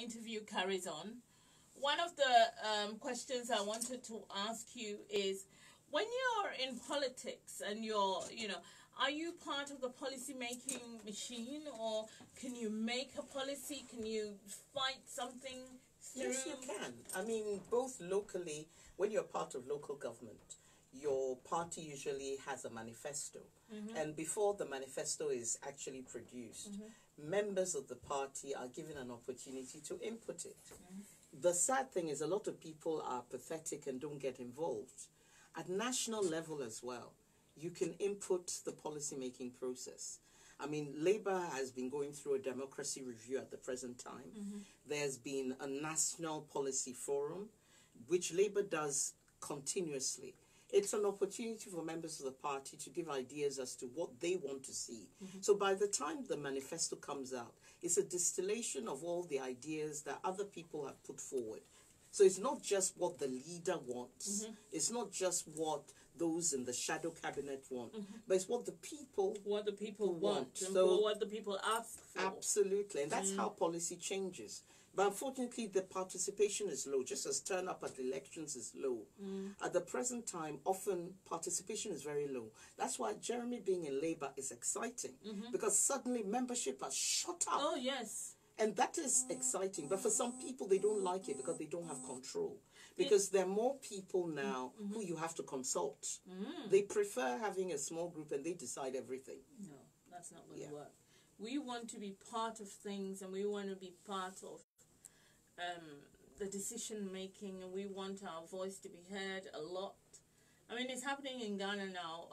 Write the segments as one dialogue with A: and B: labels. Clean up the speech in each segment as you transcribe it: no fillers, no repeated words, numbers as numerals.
A: interview carries on, one of the questions I wanted to ask you is, when you're in politics and are you part of the policy making machine, or can you make a policy? Can you fight something through?
B: Yes, you can. I mean, both locally, when you're part of local government, your party usually has a manifesto. And before the manifesto is actually produced, members of the party are given an opportunity to input it. The sad thing is a lot of people are pathetic and don't get involved. At national level as well, you can input the policy-making process. I mean, Labour has been going through a democracy review at the present time. There's been a national policy forum, which Labour does continuously. It's an opportunity for members of the party to give ideas as to what they want to see. So by the time the manifesto comes out, it's a distillation of all the ideas that other people have put forward. So it's not just what the leader wants. It's not just what those in the shadow cabinet want, but it's what the people
A: want, and
B: so
A: what the people ask for.
B: Absolutely, and that's how policy changes. But unfortunately, the participation is low, just as turn-up at elections is low. At the present time, often participation is very low. That's why Jeremy being in Labour is exciting, because suddenly membership has shot up.
A: Oh, yes.
B: And that is exciting. But for some people, they don't like it because they don't have control. Because there are more people now who you have to consult. They prefer having a small group and they decide everything.
A: No, that's not going to work. We want to be part of things, and we want to be part of the decision making, and we want our voice to be heard a lot. I mean, it's happening in Ghana now.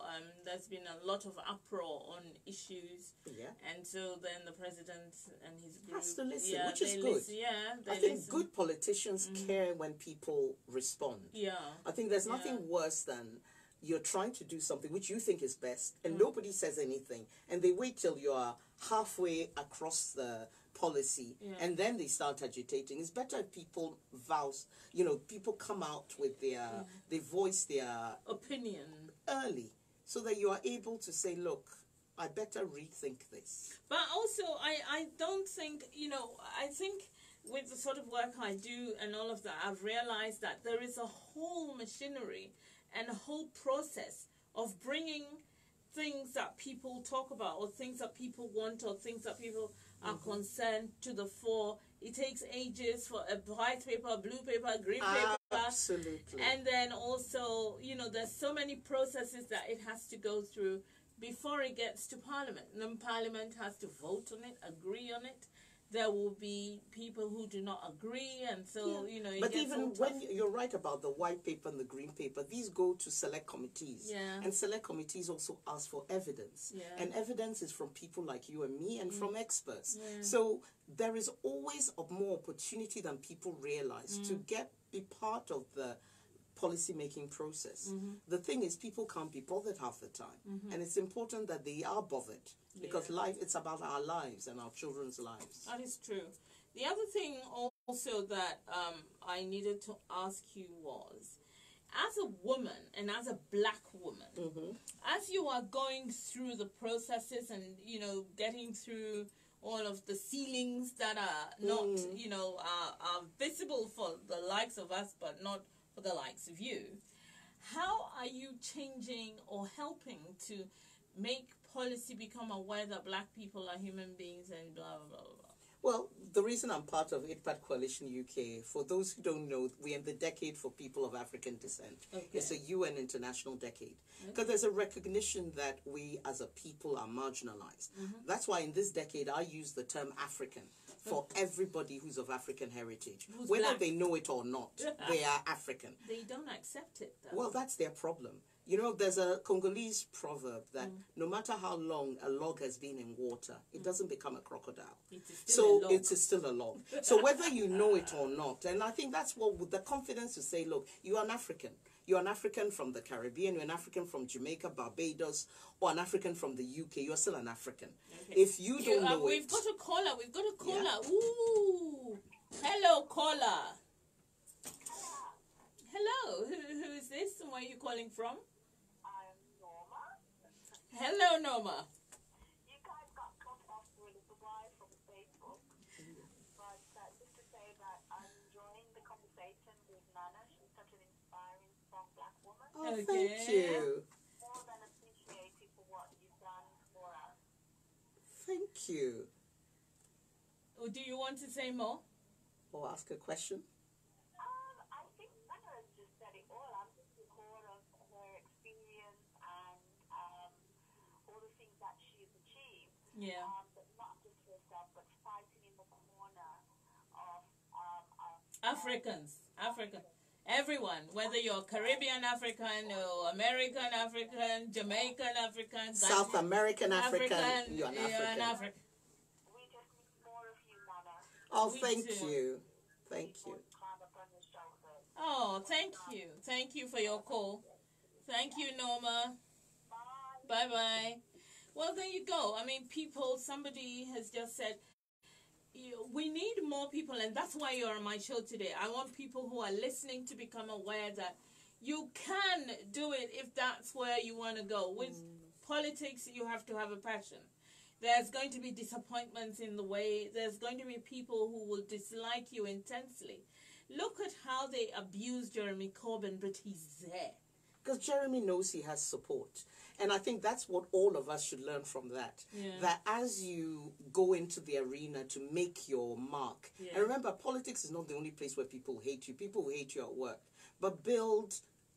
A: There's been a lot of uproar on issues, and so then the president and his group
B: has to listen, which is good. I think good politicians care when people respond. I think there's nothing worse than you're trying to do something which you think is best, and nobody says anything, and they wait till you are halfway across the policy, and then they start agitating. It's better if people people come out with they voice their
A: opinion
B: early, so that you are able to say, look, I better rethink this.
A: But also, I don't think, I think with the sort of work I do and all of that, I've realized that there is a whole machinery and a whole process of bringing things that people talk about, or things that people want, or things that people are concerned to the fore. It takes ages for a white paper, blue paper, green paper.
B: Absolutely.
A: And then also, there's so many processes that it has to go through before it gets to Parliament. And then Parliament has to vote on it, agree on it. There will be people who do not agree, and so,
B: But even when you're right about the white paper and the green paper, these go to select committees. And select committees also ask for evidence. And evidence is from people like you and me and from experts. So there is always more opportunity than people realize to be part of the policy-making process. The thing is, people can't be bothered half the time. And it's important that they are bothered. Because life, it's about our lives and our children's lives.
A: That is true. The other thing also that I needed to ask you was, as a woman and as a black woman, as you are going through the processes and, getting through all of the ceilings that are not, are visible for the likes of us, but not for the likes of you, how are you changing or helping to make policy become aware that black people are human beings and blah, blah, blah, blah?
B: Well, the reason I'm part of ITPAT Coalition UK, for those who don't know, we're in the decade for people of African descent. It's a UN international decade. Because there's a recognition that we as a people are marginalized. That's why in this decade I use the term African for everybody who's of African heritage. Whether
A: black.
B: They know it or not, they are African.
A: They don't accept it, though.
B: Well, that's their problem. There's a Congolese proverb that no matter how long a log has been in water, it doesn't become a crocodile.
A: It is
B: still a log. So whether you know it or not, and I think that's what, with the confidence to say, look, you are an African. You're an African from the Caribbean, you're an African from Jamaica, Barbados, or an African from the UK, you're still an African. If you don't know
A: we've got a caller, Ooh. Hello, caller. Hello, who is this and where are you calling from?
C: I'm Norma.
A: Hello, Norma.
C: You guys got cut off with a while from Facebook, but just to say Nana. She's such an inspiring, strong black woman.
B: Oh,
A: Okay.
B: thank you.
C: More than appreciative for what you've done for us.
B: Thank you.
A: Oh, do you want to say more?
B: Or ask a question?
C: I think Nana has just said it all. I'm just in awe of her experience and all the things that she's achieved.
A: Yeah.
C: But not just for herself, but fighting in the corner of
A: African, everyone, whether you're Caribbean African or American African, Jamaican African,
B: South American African. You're an African.
A: African.
C: we just need more of you, Nana.
B: Oh,
A: We
B: thank
A: too.
B: you. Thank you.
C: Climb up on your shoulders.
A: Oh, thank you. Thank you for your call. Thank you, Norma.
C: Bye.
A: Bye-bye. Well, there you go. I mean, somebody has just said, we need more people, and that's why you're on my show today. I want people who are listening to become aware that you can do it if that's where you want to go. With politics, you have to have a passion. There's going to be disappointments in the way. There's going to be people who will dislike you intensely. Look at how they abuse Jeremy Corbyn, but he's there.
B: Because Jeremy knows he has support. And I think that's what all of us should learn from that.
A: Yeah.
B: That as you go into the arena to make your mark,
A: Yeah.
B: and remember, politics is not the only place where people hate you. People hate you at work. But build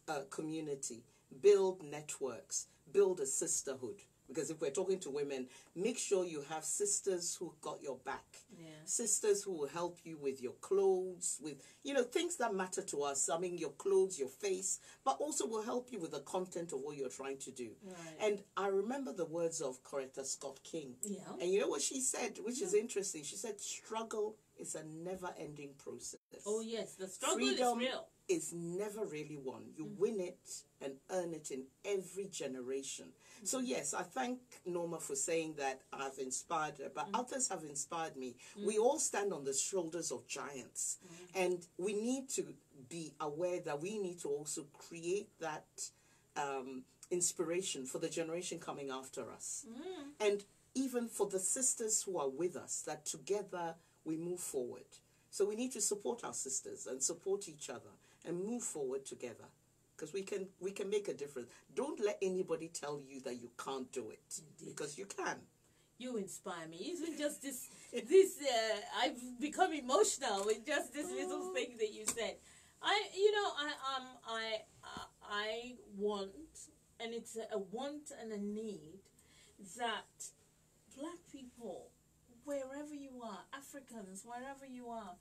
B: a community, build networks, build a sisterhood. Because if we're talking to women, make sure you have sisters who got your back.
A: Yeah.
B: Sisters who will help you with your clothes, with, things that matter to us. I mean, your clothes, your face, but also will help you with the content of what you're trying to do.
A: Right.
B: And I remember the words of Coretta Scott King.
A: Yeah.
B: And you know what she said, which is interesting? She said, struggle is a never-ending process.
A: Oh, yes. The struggle
B: Freedom
A: is real.
B: is never really won. You win it and earn it in every generation. So yes, I thank Norma for saying that I've inspired her, but others have inspired me. We all stand on the shoulders of giants, and we need to be aware that we need to also create that inspiration for the generation coming after us. And even for the sisters who are with us, that together we move forward. So we need to support our sisters and support each other and move forward together, because we can make a difference. Don't let anybody tell you that you can't do it.
A: Indeed.
B: Because you can.
A: You inspire me. Even just this, I've become emotional with just this little thing that you said. I want, and it's a want and a need, that black people, wherever you are, Africans, wherever you are,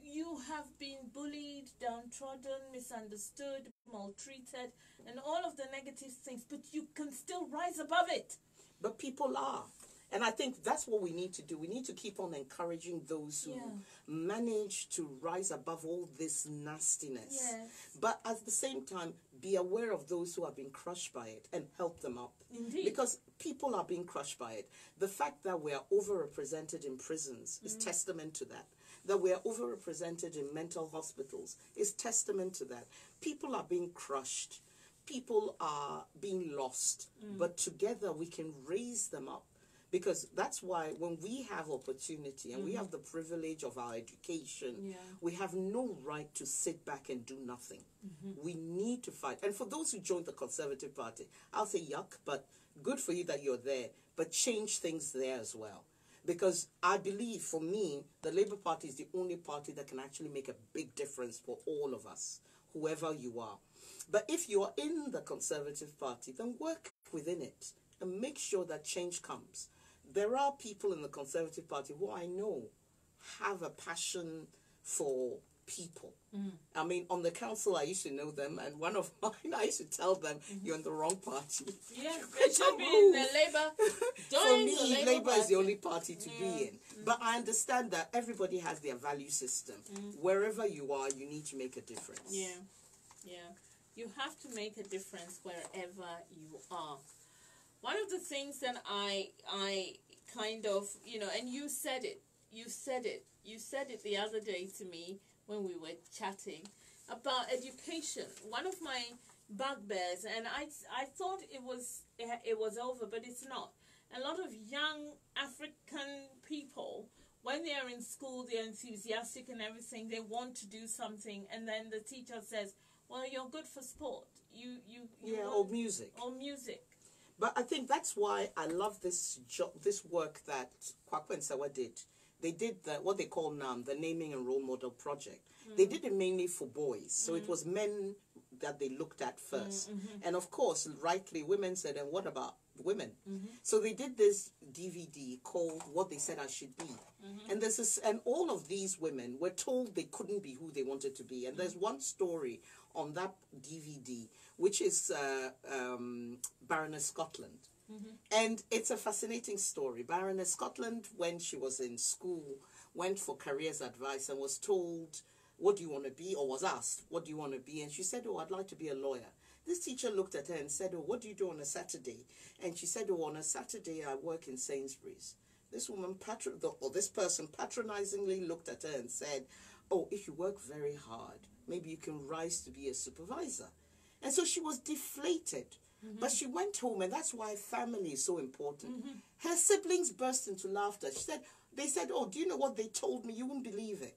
A: you have been bullied, downtrodden, misunderstood, maltreated, and all of the negative things, but you can still rise above it.
B: But people are. And I think that's what we need to do. We need to keep on encouraging those who manage to rise above all this nastiness.
A: Yes.
B: But at the same time, be aware of those who have been crushed by it and help them up.
A: Indeed.
B: Because people are being crushed by it. The fact that we are overrepresented in prisons is testament to that. That we are overrepresented in mental hospitals is testament to that. People are being crushed. People are being lost. But together we can raise them up. Because that's why when we have opportunity and we have the privilege of our education, we have no right to sit back and do nothing. We need to fight. And for those who joined the Conservative Party, I'll say yuck, but good for you that you're there. But change things there as well. Because I believe, for me, the Labour Party is the only party that can actually make a big difference for all of us, whoever you are. But if you are in the Conservative Party, then work within it and make sure that change comes. There are people in the Conservative Party who I know have a passion for people. I mean, on the council, I used to know them, and one of mine, I used to tell them, you're in the wrong party.
A: Yeah, it should be in the Labour.
B: For me,
A: the
B: Labour is
A: Party.
B: the only party to be in. But I understand that everybody has their value system. Wherever you are, you need to make a difference.
A: Yeah. You have to make a difference wherever you are. One of the things that I kind of, and you said it the other day to me when we were chatting about education. One of my bugbears, and I thought it was over, but it's not. A lot of young African people when they are in school, they're enthusiastic and everything. They want to do something, and then the teacher says, "Well, you're good for sport.
B: Or music.
A: Or music."
B: But I think that's why I love this work that Kwakwa and Sawa did. They did what they call NAM, the Naming and Role Model Project. They did it mainly for boys, so it was men that they looked at first. And of course, rightly, women said, "And what about women?" So they did this DVD called "What They Said I Should Be," and and all of these women were told they couldn't be who they wanted to be. And there's one story on that DVD, which is Baroness Scotland. And it's a fascinating story. Baroness Scotland, when she was in school, went for careers advice and was told, "What do you want to be?" or was asked, "What do you want to be?" And she said, "Oh, I'd like to be a lawyer." This teacher looked at her and said, "Oh, what do you do on a Saturday?" And she said, "Oh, on a Saturday I work in Sainsbury's." This woman, this person patronizingly looked at her and said, "Oh, if you work very hard, maybe you can rise to be a supervisor." And so she was deflated. But she went home, and that's why family is so important. Her siblings burst into laughter. They said, "Oh, do you know what they told me? You won't believe it."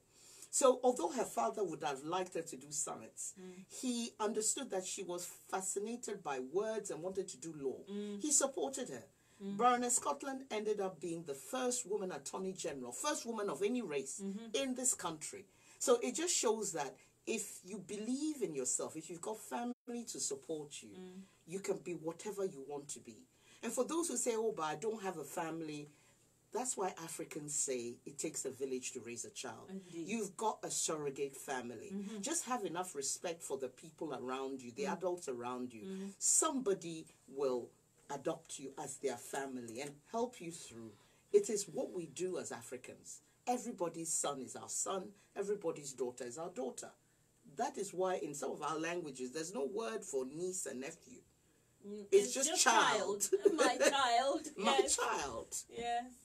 B: So although her father would have liked her to do science, he understood that she was fascinated by words and wanted to do law. He supported her. Baroness Scotland ended up being the first woman attorney general, first woman of any race in this country. So it just shows that if you believe in yourself, if you've got family to support you, you can be whatever you want to be. And for those who say, "Oh, but I don't have a family," that's why Africans say it takes a village to raise a child.
A: Indeed.
B: You've got a surrogate family. Just have enough respect for the people around you, the adults around you. Somebody will adopt you as their family and help you through. It is what we do as Africans. Everybody's son is our son. Everybody's daughter is our daughter. That is why in some of our languages, there's no word for niece and nephew. It's just child.
A: My child.
B: My
A: Yes.
B: child.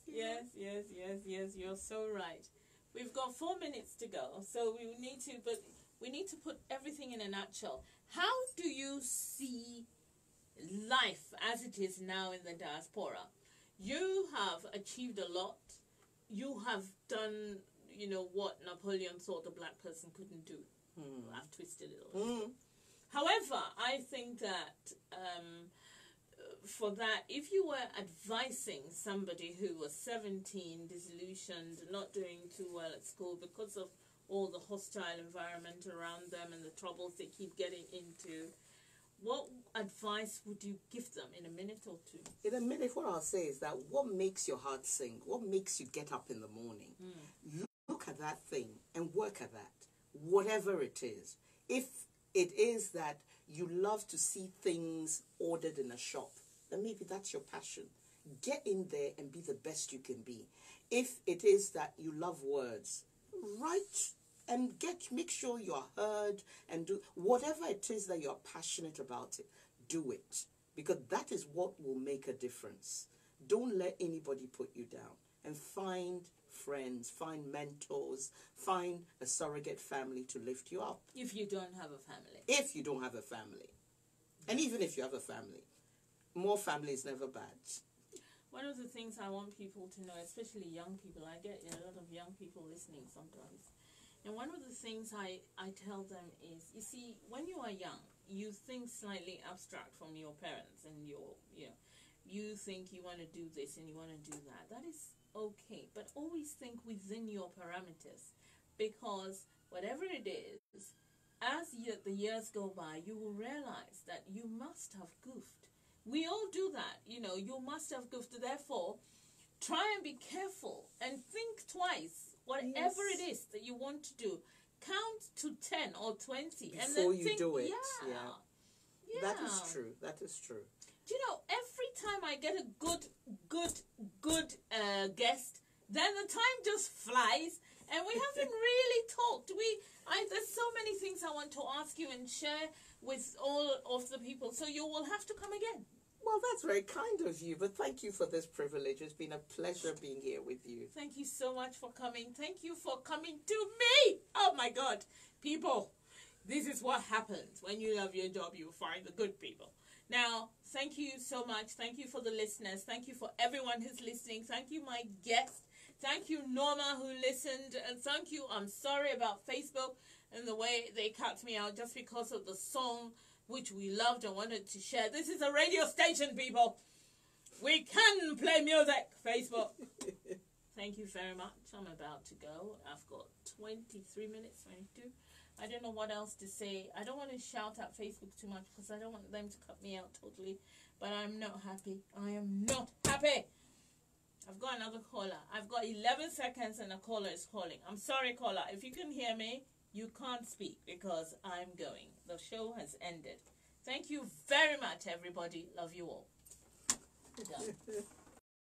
A: Yes. You're so right. We've got 4 minutes to go, so we need to put everything in a nutshell. How do you see life as it is now in the diaspora? You have achieved a lot. You have done, what Napoleon thought a black person couldn't do. I've twisted it a little. However, I think that for that, if you were advising somebody who was 17, disillusioned, not doing too well at school because of all the hostile environment around them and the troubles they keep getting into, what advice would you give them in a minute or two?
B: In a minute, what I'll say is that what makes your heart sing, what makes you get up in the morning, look at that thing and work at that, whatever it is. If it is that you love to see things ordered in a shop, then maybe that's your passion. Get in there and be the best you can be. If it is that you love words, write and make sure you are heard and do whatever it is that you're passionate about it. Do it, because that is what will make a difference. Don't let anybody put you down, and find friends, find mentors, find a surrogate family to lift you up.
A: If you don't have a family.
B: If you don't have a family. And even if you have a family, more family is never bad.
A: One of the things I want people to know, especially young people, I get a lot of young people listening sometimes. And one of the things I tell them is, you see, when you are young, you think slightly abstract from your parents, and you think you want to do this and you want to do that. That is okay, but always think within your parameters, because whatever it is, as the years go by, you will realize that you must have goofed. We all do that, you must have goofed. Therefore, try and be careful and think twice. Whatever it is that you want to do, count to 10 or 20
B: before
A: and then
B: you
A: think,
B: do it.
A: Yeah.
B: That is true. That is true.
A: Do you know, every time I get a good guest, then the time just flies, and we haven't really talked. There's so many things I want to ask you and share with all of the people, so you will have to come again.
B: Well, that's very kind of you, but thank you for this privilege. It's been a pleasure being here with you.
A: Thank you so much for coming. Thank you for coming to me. Oh, my God. People, this is what happens. When you love your job, you find the good people. Now, thank you so much. Thank you for the listeners. Thank you for everyone who's listening. Thank you, my guest. Thank you, Norma, who listened. And thank you. I'm sorry about Facebook and the way they cut me out just because of the song which we loved and wanted to share. This is a radio station, people. We can play music. Facebook. Thank you very much. I'm about to go. I've got 23 minutes, 22. I don't know what else to say. I don't want to shout at Facebook too much because I don't want them to cut me out totally. But I'm not happy. I am not happy. I've got another caller. I've got 11 seconds and a caller is calling. I'm sorry, caller. If you can hear me, you can't speak because I'm going. The show has ended. Thank you very much, everybody. Love you all. Done.